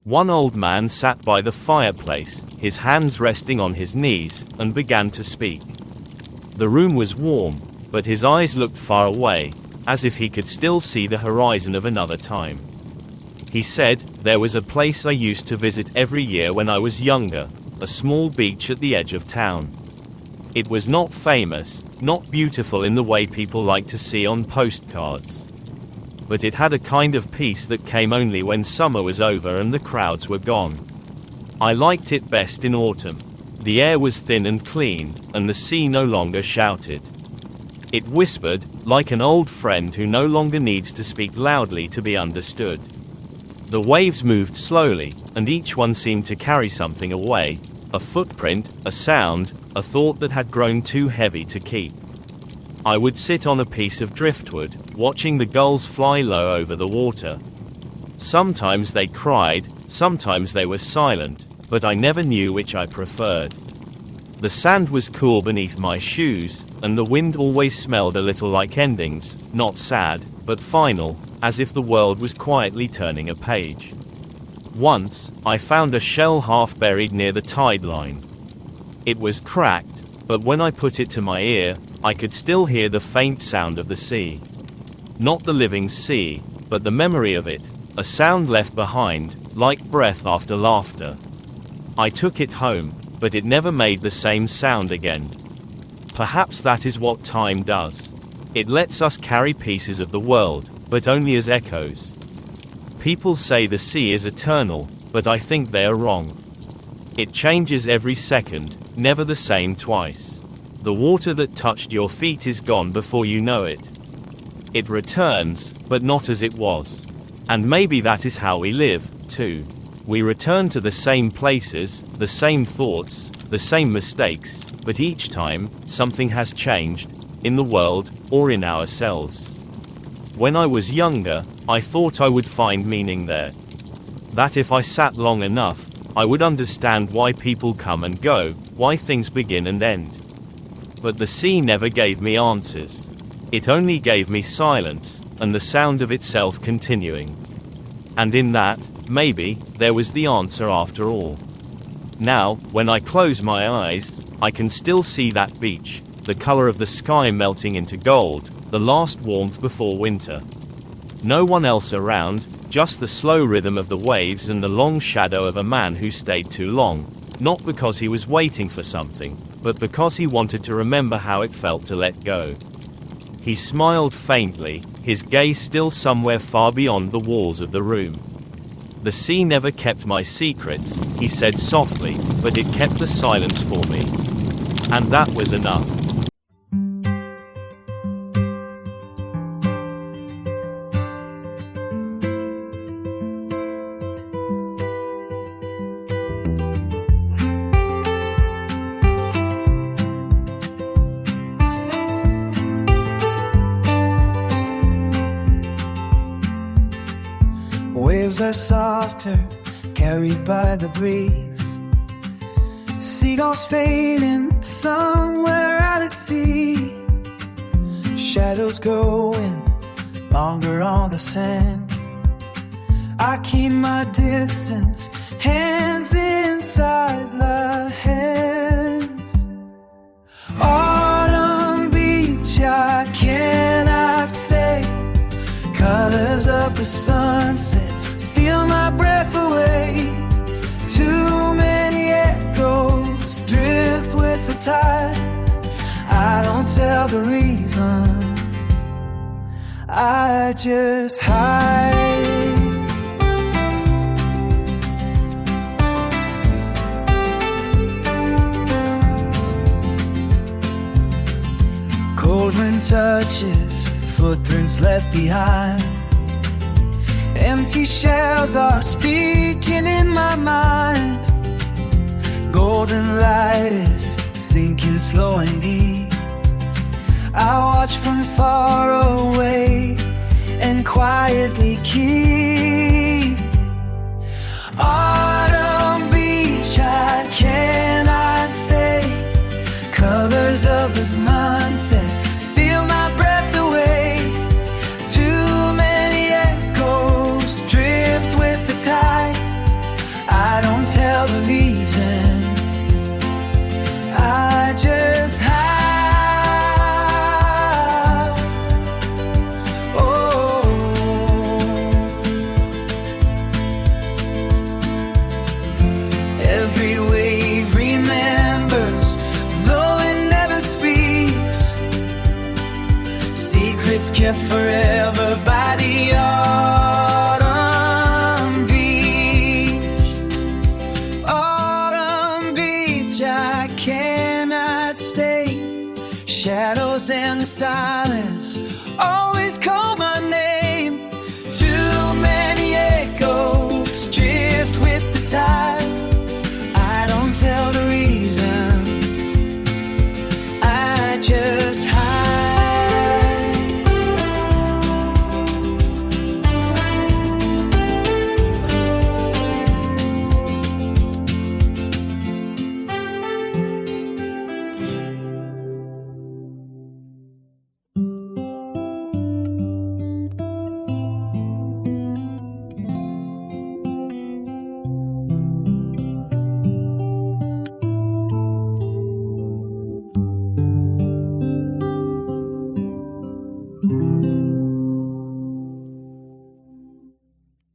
One old man sat by the fireplace, his hands resting on his knees, and began to speak. The room was warm, but his eyes looked far away, as if he could still see the horizon of another time. He said, "There was a place I used to visit every year when I was younger, a small beach at the edge of town. It was not famous, not beautiful in the way people like to see on postcards. But it had a kind of peace that came only when summer was over and the crowds were gone. I liked it best in autumn. The air was thin and clean, and the sea no longer shouted. It whispered, like an old friend who no longer needs to speak loudly to be understood. The waves moved slowly, and each one seemed to carry something away, a footprint, a sound, a thought that had grown too heavy to keep. I would sit on a piece of driftwood, watching the gulls fly low over the water. Sometimes they cried, sometimes they were silent, but I never knew which I preferred. The sand was cool beneath my shoes, and the wind always smelled a little like endings, not sad, but final, as if the world was quietly turning a page. Once, I found a shell half buried near the tide line. It was cracked, but when I put it to my ear, I could still hear the faint sound of the sea. Not the living sea, but the memory of it, a sound left behind, like breath after laughter. I took it home, but it never made the same sound again. Perhaps that is what time does. It lets us carry pieces of the world, but only as echoes. People say the sea is eternal, but I think they are wrong. It changes every second, never the same twice. The water that touched your feet is gone before you know it. It returns, but not as it was. And maybe that is how we live, too. We return to the same places, the same thoughts, the same mistakes, but each time, something has changed, in the world, or in ourselves. When I was younger, I thought I would find meaning there. That if I sat long enough, I would understand why people come and go, why things begin and end. But the sea never gave me answers. It only gave me silence, and the sound of itself continuing. And in that, maybe, there was the answer after all. Now, when I close my eyes, I can still see that beach, the color of the sky melting into gold, the last warmth before winter. No one else around, just the slow rhythm of the waves and the long shadow of a man who stayed too long, not because he was waiting for something, but because he wanted to remember how it felt to let go. He smiled faintly, his gaze still somewhere far beyond the walls of the room. "The sea never kept my secrets," he said softly, "but it kept the silence for me. And that was enough." Waves are softer, carried by the breeze. Seagulls fading somewhere out at sea. Shadows growing longer on the sand. I keep my distance, hands inside the hands. Autumn beach, I cannot stay. Colors of the sunset steal my breath away. Too many echoes drift with the tide. I don't tell the reason, I just hide. Cold wind touches, footprints left behind. Empty shells are speaking in my mind. Golden light is sinking slow and deep. I watch from far away and quietly keep. Autumn beach, I cannot stay. Colors of the sunset steal my breath away. Too many echoes drift with the tide. was kept forever by the autumn beach. Autumn beach, I cannot stay. Shadows and the silence always call my name. Too many echoes drift with the tide.